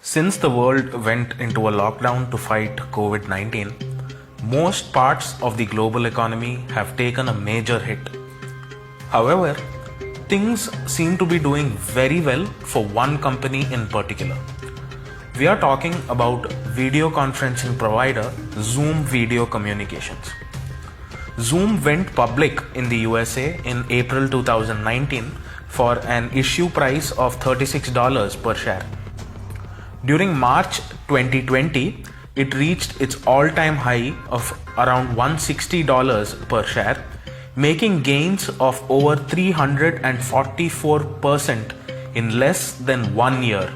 Since the world went into a lockdown to fight COVID-19, most parts of the global economy have taken a major hit. However, things seem to be doing very well for one company in particular. We are talking about video conferencing provider Zoom Video Communications. Zoom went public in the USA in April 2019 for an issue price of $36 per share. During March 2020, it reached its all-time high of around $160 per share, making gains of over 344% in less than 1 year,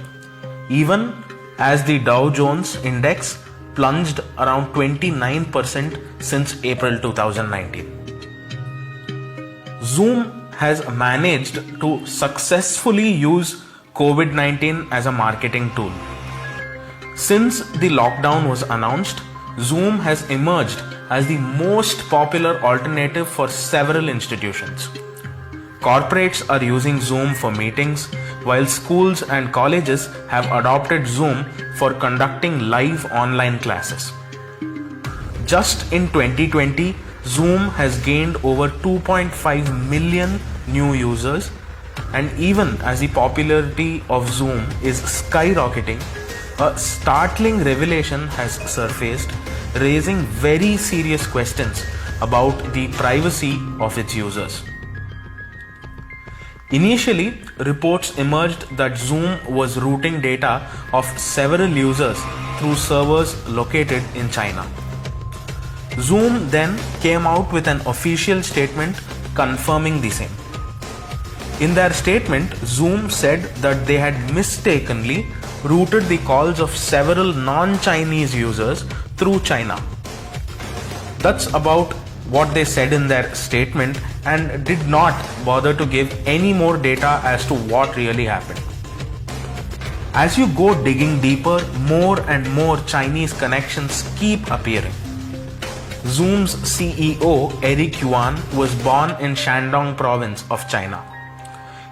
even as the Dow Jones Index plunged around 29% since April 2019. Zoom has managed to successfully use COVID-19 as a marketing tool. Since the lockdown was announced, Zoom has emerged as the most popular alternative for several institutions. Corporates are using Zoom for meetings, while schools and colleges have adopted Zoom for conducting live online classes. Just in 2020, Zoom has gained over 2.5 million new users, and even as the popularity of Zoom is skyrocketing, a startling revelation has surfaced, raising very serious questions about the privacy of its users. Initially, reports emerged that Zoom was routing data of several users through servers located in China. Zoom then came out with an official statement confirming the same. In their statement, Zoom said that they had mistakenly routed the calls of several non-Chinese users through China. That's about what they said in their statement and did not bother to give any more data as to what really happened. As you go digging deeper, more and more Chinese connections keep appearing. Zoom's CEO, Eric Yuan, was born in Shandong province of China.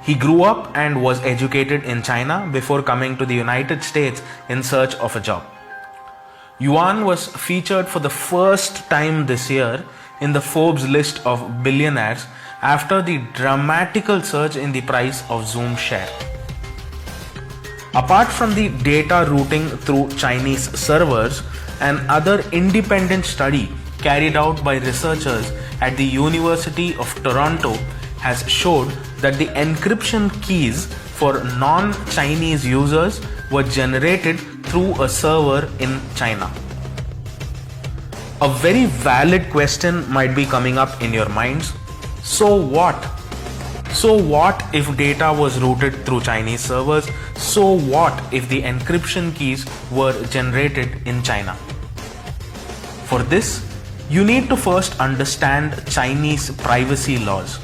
He grew up and was educated in China before coming to the United States in search of a job. Yuan was featured for the first time this year in the Forbes list of billionaires after the dramatical surge in the price of Zoom share. Apart from the data routing through Chinese servers, another independent study carried out by researchers at the University of Toronto has showed that the encryption keys for non-Chinese users were generated through a server in China. A very valid question might be coming up in your minds. So what? So what if data was routed through Chinese servers? So what if the encryption keys were generated in China? For this, you need to first understand Chinese privacy laws.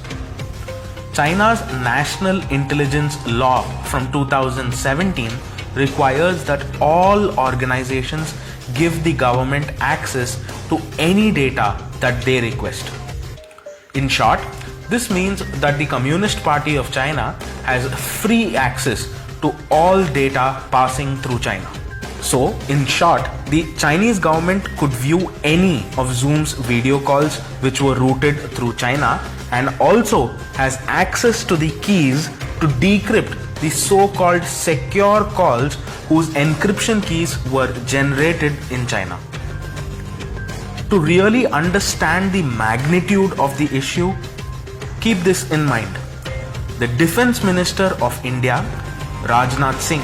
China's National Intelligence Law from 2017 requires that all organizations give the government access to any data that they request. In short, this means that the Communist Party of China has free access to all data passing through China. So, in short, the Chinese government could view any of Zoom's video calls which were routed through China and also has access to the keys to decrypt the so-called secure calls whose encryption keys were generated in China. To really understand the magnitude of the issue, keep this in mind. The Defense Minister of India, Rajnath Singh,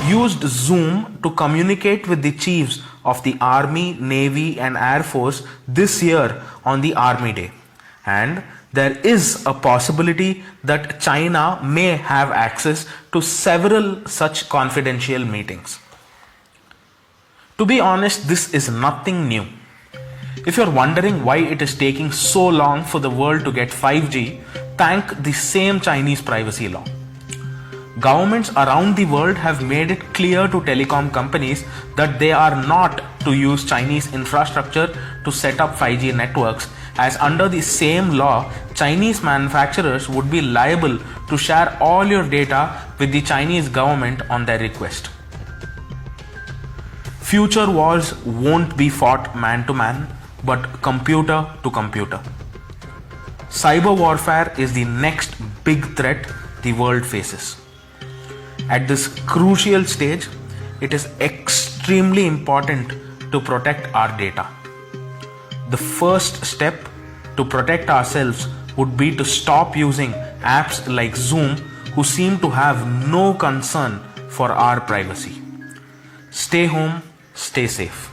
used Zoom to communicate with the chiefs of the Army, Navy and Air Force this year on the Army Day. And there is a possibility that China may have access to several such confidential meetings. To be honest, this is nothing new. If you're wondering why it is taking so long for the world to get 5G, thank the same Chinese privacy law. Governments around the world have made it clear to telecom companies that they are not to use Chinese infrastructure to set up 5G networks, as under the same law, Chinese manufacturers would be liable to share all your data with the Chinese government on their request. Future wars won't be fought man to man, but computer to computer. Cyber warfare is the next big threat the world faces. At this crucial stage, it is extremely important to protect our data. The first step to protect ourselves would be to stop using apps like Zoom, who seem to have no concern for our privacy. Stay home, stay safe.